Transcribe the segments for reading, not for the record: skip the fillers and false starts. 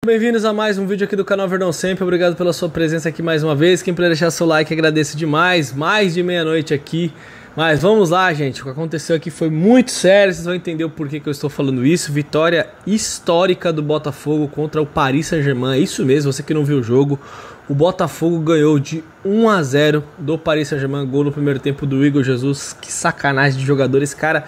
Bem-vindos a mais um vídeo aqui do canal Verdão Sempre. Obrigado pela sua presença aqui mais uma vez. Quem puder deixar seu like, agradeço demais. Mais de meia-noite aqui. Mas vamos lá, gente. O que aconteceu aqui foi muito sério. Vocês vão entender o porquê que eu estou falando isso. Vitória histórica do Botafogo contra o Paris Saint-Germain. É isso mesmo, você que não viu o jogo. O Botafogo ganhou de 1-0 do Paris Saint-Germain. Gol no primeiro tempo do Igor Jesus. Que sacanagem de jogador. Esse cara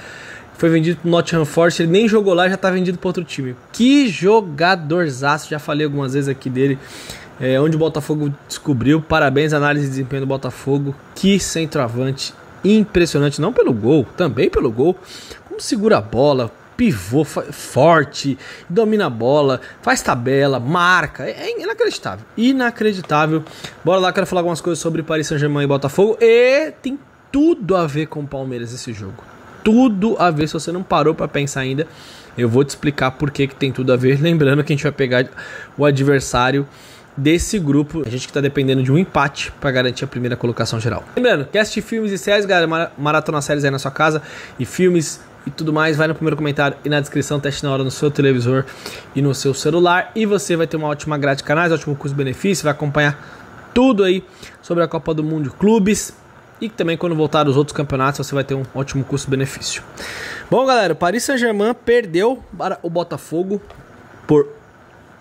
foi vendido pro Nottingham Forest. Ele nem jogou lá, já tá vendido para outro time. Que jogadorzaço. Já falei algumas vezes aqui dele. Onde o Botafogo descobriu. Parabéns, análise de desempenho do Botafogo. Que centroavante impressionante, não pelo gol, também pelo gol, como segura a bola, pivô forte, domina a bola, faz tabela, marca, é inacreditável, inacreditável. Bora lá, quero falar algumas coisas sobre Paris Saint-Germain e Botafogo, e tem tudo a ver com o Palmeiras esse jogo, tudo a ver. Se você não parou para pensar ainda, eu vou te explicar por que tem tudo a ver, lembrando que a gente vai pegar o adversário desse grupo, a gente que tá dependendo de um empate para garantir a primeira colocação geral. Lembrando, quer assistir filmes e séries, galera, maratona séries aí na sua casa, e filmes e tudo mais, vai no primeiro comentário e na descrição, teste na hora no seu televisor e no seu celular, e você vai ter uma ótima grade de canais, ótimo custo-benefício, vai acompanhar tudo aí sobre a Copa do Mundo de Clubes, e também quando voltar os outros campeonatos você vai ter um ótimo custo-benefício. Bom, galera, o Paris Saint-Germain perdeu para o Botafogo por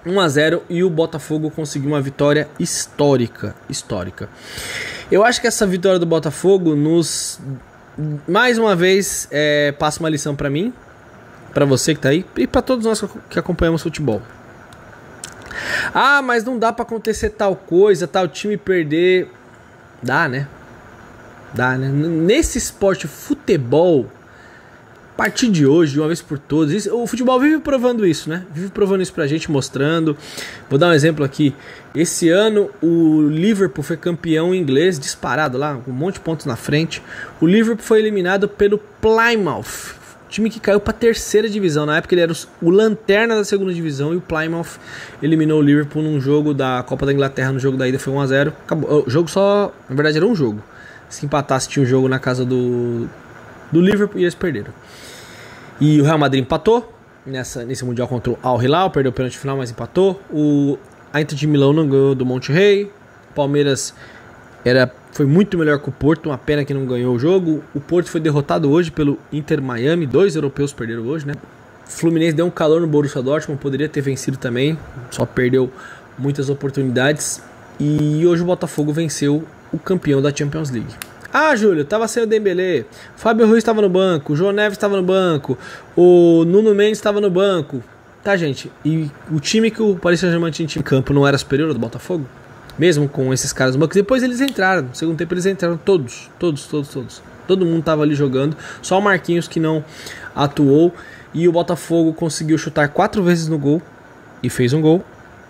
1-0 e o Botafogo conseguiu uma vitória histórica. Eu acho que essa vitória do Botafogo mais uma vez passa uma lição para mim, para você que tá aí e para todos nós que acompanhamos futebol. Ah, mas não dá para acontecer tal coisa, tal time perder. Dá, né? Nesse esporte futebol, a partir de hoje, de uma vez por todas, o futebol vive provando isso, né? Vive provando isso pra gente, mostrando. Vou dar um exemplo aqui. Esse ano o Liverpool foi campeão inglês, disparado lá, com um monte de pontos na frente. O Liverpool foi eliminado pelo Plymouth, time que caiu pra terceira divisão. Na época ele era o lanterna da segunda divisão, e o Plymouth eliminou o Liverpool num jogo da Copa da Inglaterra. No jogo da ida foi 1-0. Acabou. O jogo só, na verdade, era um jogo. Se empatasse, tinha um jogo na casa do Liverpool e eles perderam. E o Real Madrid empatou nesse Mundial contra o Al Hilal, perdeu o pênalti final, mas empatou. A Inter de Milão não ganhou do Monterrey. O Palmeiras foi muito melhor que o Porto, uma pena que não ganhou o jogo. O Porto foi derrotado hoje pelo Inter Miami, 2 europeus perderam hoje, né? O Fluminense deu um calor no Borussia Dortmund, poderia ter vencido também, só perdeu muitas oportunidades. E hoje o Botafogo venceu o campeão da Champions League. Ah, Júlio, tava sem o Dembélé, Fábio Ruiz estava no banco, o João Neves estava no banco, o Nuno Mendes estava no banco. Tá, gente, e o time que o Paris Saint-Germain tinha em campo não era superior ao do Botafogo? Mesmo com esses caras no banco? Depois eles entraram, no segundo tempo eles entraram todos. Todo mundo tava ali jogando, só o Marquinhos que não atuou. E o Botafogo conseguiu chutar 4 vezes no gol e fez um gol.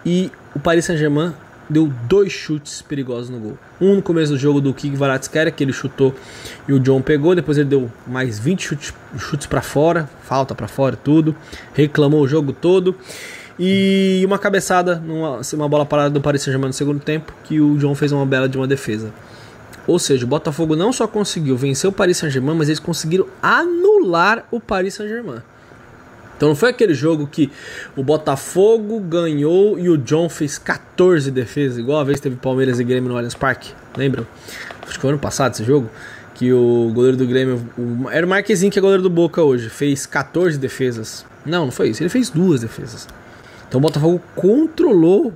E o Paris Saint-Germain deu 2 chutes perigosos no gol. Um no começo do jogo do Kvaratskhelia, que ele chutou e o John pegou. Depois ele deu mais 20 chutes para fora, falta para fora, tudo. Reclamou o jogo todo. E uma cabeçada, uma bola parada do Paris Saint-Germain no segundo tempo, que o John fez uma bela de uma defesa. Ou seja, o Botafogo não só conseguiu vencer o Paris Saint-Germain, mas eles conseguiram anular o Paris Saint-Germain. Então não foi aquele jogo que o Botafogo ganhou e o John fez 14 defesas, igual a vez que teve Palmeiras e Grêmio no Allianz Parque. Lembram? Acho que foi ano passado esse jogo, que o goleiro do Grêmio, era o Marquezinho, que é goleiro do Boca hoje, fez 14 defesas. Não foi isso, ele fez 2 defesas. Então o Botafogo controlou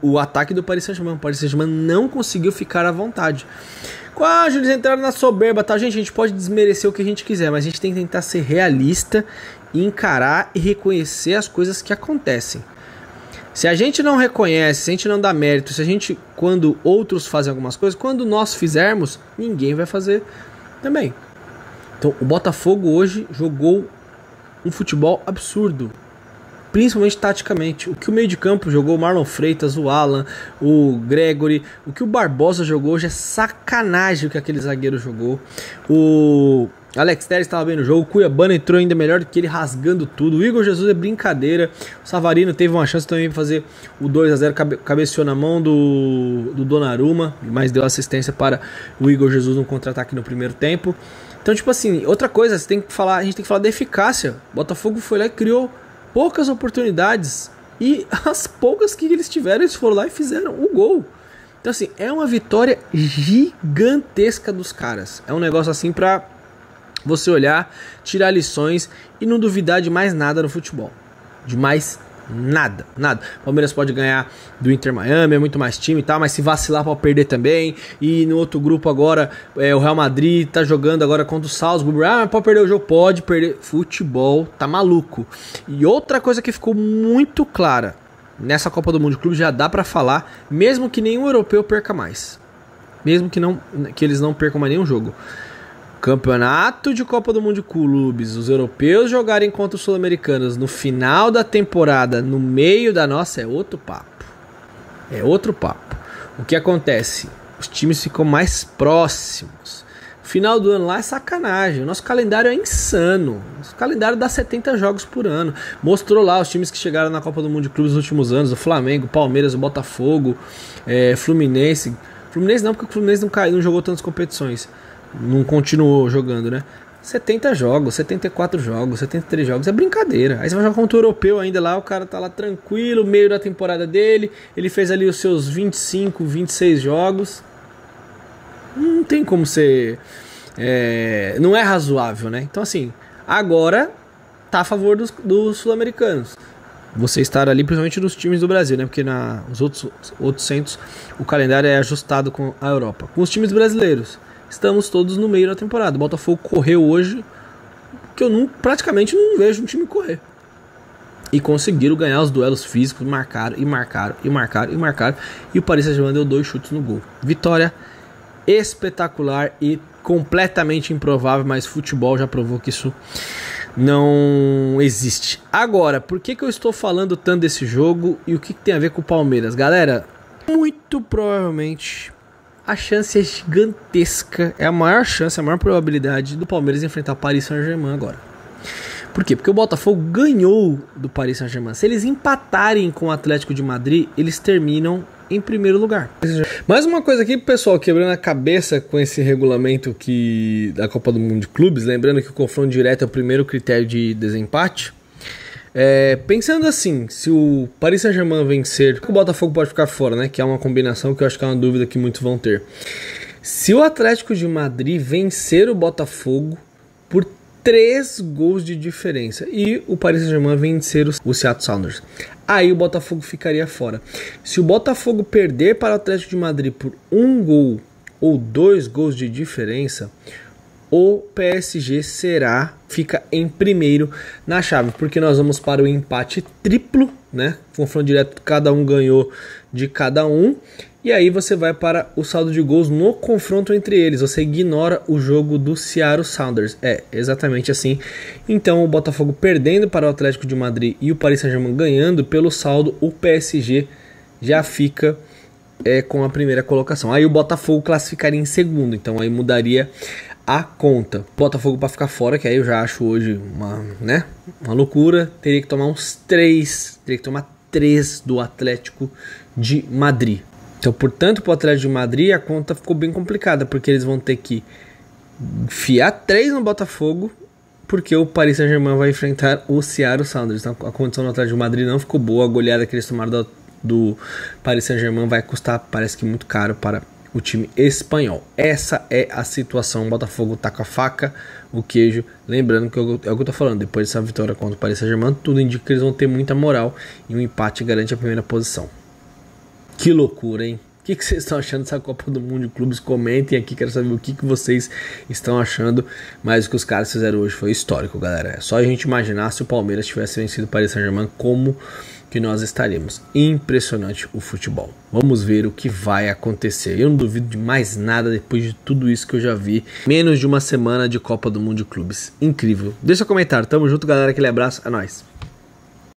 o ataque do Paris Saint-Germain. O Paris Saint-Germain não conseguiu ficar à vontade. Quase eles entraram na soberba, tá? Gente, a gente pode desmerecer o que a gente quiser, mas a gente tem que tentar ser realista e encarar e reconhecer as coisas que acontecem. Se a gente não reconhece, se a gente não dá mérito, se a gente, quando outros fazem algumas coisas, quando nós fizermos, ninguém vai fazer também. Então o Botafogo hoje jogou um futebol absurdo, principalmente taticamente. O que o meio de campo jogou, o Marlon Freitas, o Alan, o Gregory, o que o Barbosa jogou hoje é sacanagem o que aquele zagueiro jogou. O Alex Telles estava bem no jogo, o Cuiabano entrou ainda melhor do que ele, rasgando tudo. O Igor Jesus é brincadeira. O Savarino teve uma chance também de fazer o 2-0, cabeceou na mão do Donnarumma, mas deu assistência para o Igor Jesus no contra-ataque no primeiro tempo. Então, tipo assim, outra coisa, a gente tem que falar da eficácia. O Botafogo foi lá e criou poucas oportunidades, E as poucas que eles tiveram, eles foram lá e fizeram o gol. Então assim, é uma vitória gigantesca dos caras. É um negócio assim pra você olhar, tirar lições e não duvidar de mais nada no futebol. De mais nada, nada. O Palmeiras pode ganhar do Inter Miami, é muito mais time e tal, mas se vacilar pode perder também. E no outro grupo agora, o Real Madrid tá jogando agora contra o Salzburg. Ah, pode perder o jogo? Pode perder. Futebol tá maluco. E outra coisa que ficou muito clara nessa Copa do Mundo de Clubes, já dá pra falar, mesmo que nenhum europeu perca mais. Mesmo que eles não percam mais nenhum jogo. Campeonato de Copa do Mundo de Clubes, os europeus jogarem contra os sul-americanos no final da temporada, no meio da nossa, é outro papo. É outro papo. O que acontece? Os times ficam mais próximos. Final do ano lá é sacanagem. O nosso calendário é insano. O calendário dá 70 jogos por ano. Mostrou lá os times que chegaram na Copa do Mundo de Clubes nos últimos anos. O Flamengo, Palmeiras, o Botafogo, Fluminense. Fluminense não, porque o Fluminense não jogou tantas competições. Não continuou jogando, né? 70 jogos, 74 jogos, 73 jogos. É brincadeira. Aí você vai jogar contra o europeu ainda lá. O cara tá lá tranquilo, meio da temporada dele. Ele fez ali os seus 25, 26 jogos. Não tem como ser... não é razoável, né? Então assim, agora tá a favor dos sul-americanos. Você estar ali, principalmente nos times do Brasil, né? Porque nos outros centros o calendário é ajustado com a Europa. Com os times brasileiros, estamos todos no meio da temporada. O Botafogo correu hoje, que eu praticamente não vejo um time correr. E conseguiram ganhar os duelos físicos, marcaram. E o Paris Saint-Germain deu 2 chutes no gol. Vitória espetacular e completamente improvável, mas futebol já provou que isso não existe. Agora, por que eu estou falando tanto desse jogo e o que tem a ver com o Palmeiras? Galera, muito provavelmente a chance é gigantesca, é a maior chance, a maior probabilidade do Palmeiras enfrentar o Paris Saint-Germain agora. Por quê? Porque o Botafogo ganhou do Paris Saint-Germain. Se eles empatarem com o Atlético de Madrid, eles terminam em primeiro lugar. Mais uma coisa aqui, pessoal, quebrando a cabeça com esse regulamento da Copa do Mundo de Clubes, lembrando que o confronto direto é o primeiro critério de desempate. Pensando assim, se o Paris Saint-Germain vencer, o Botafogo pode ficar fora, né? Que é uma combinação que eu acho que é uma dúvida que muitos vão ter. Se o Atlético de Madrid vencer o Botafogo por 3 gols de diferença e o Paris Saint-Germain vencer o Seattle Sounders, aí o Botafogo ficaria fora. Se o Botafogo perder para o Atlético de Madrid por 1 gol ou 2 gols de diferença, o PSG fica em primeiro na chave, porque nós vamos para o empate triplo, né? Confronto direto, cada um ganhou de cada um. E aí você vai para o saldo de gols no confronto entre eles. Você ignora o jogo do Seattle Sounders. É exatamente assim. Então o Botafogo perdendo para o Atlético de Madrid e o Paris Saint-Germain ganhando, pelo saldo o PSG já fica com a primeira colocação. Aí o Botafogo classificaria em segundo. Então aí mudaria a conta. Botafogo para ficar fora, que aí eu já acho hoje uma loucura. Teria que tomar 3 do Atlético de Madrid. Então, portanto, para o Atlético de Madrid a conta ficou bem complicada, porque eles vão ter que enfiar 3 no Botafogo, porque o Paris Saint-Germain vai enfrentar o Seattle Sounders. Então, a condição do Atlético de Madrid não ficou boa. A goleada que eles tomaram do Paris Saint-Germain vai custar, parece que muito caro para o time espanhol. Essa é a situação. O Botafogo tá com a faca, o queijo. Lembrando que é o que eu tô falando, depois dessa vitória contra o Paris Saint-Germain, tudo indica que eles vão ter muita moral e um empate garante a primeira posição. Que loucura, hein? O que vocês estão achando dessa Copa do Mundo de Clubes? Comentem aqui, quero saber o que vocês estão achando. Mas o que os caras fizeram hoje foi histórico, galera. É só a gente imaginar se o Palmeiras tivesse vencido o Paris Saint-Germain, como que nós estaríamos. Impressionante o futebol. Vamos ver o que vai acontecer. Eu não duvido de mais nada depois de tudo isso que eu já vi. Menos de uma semana de Copa do Mundo de Clubes. Incrível. Deixa um comentário. Tamo junto, galera. Aquele abraço. É nóis.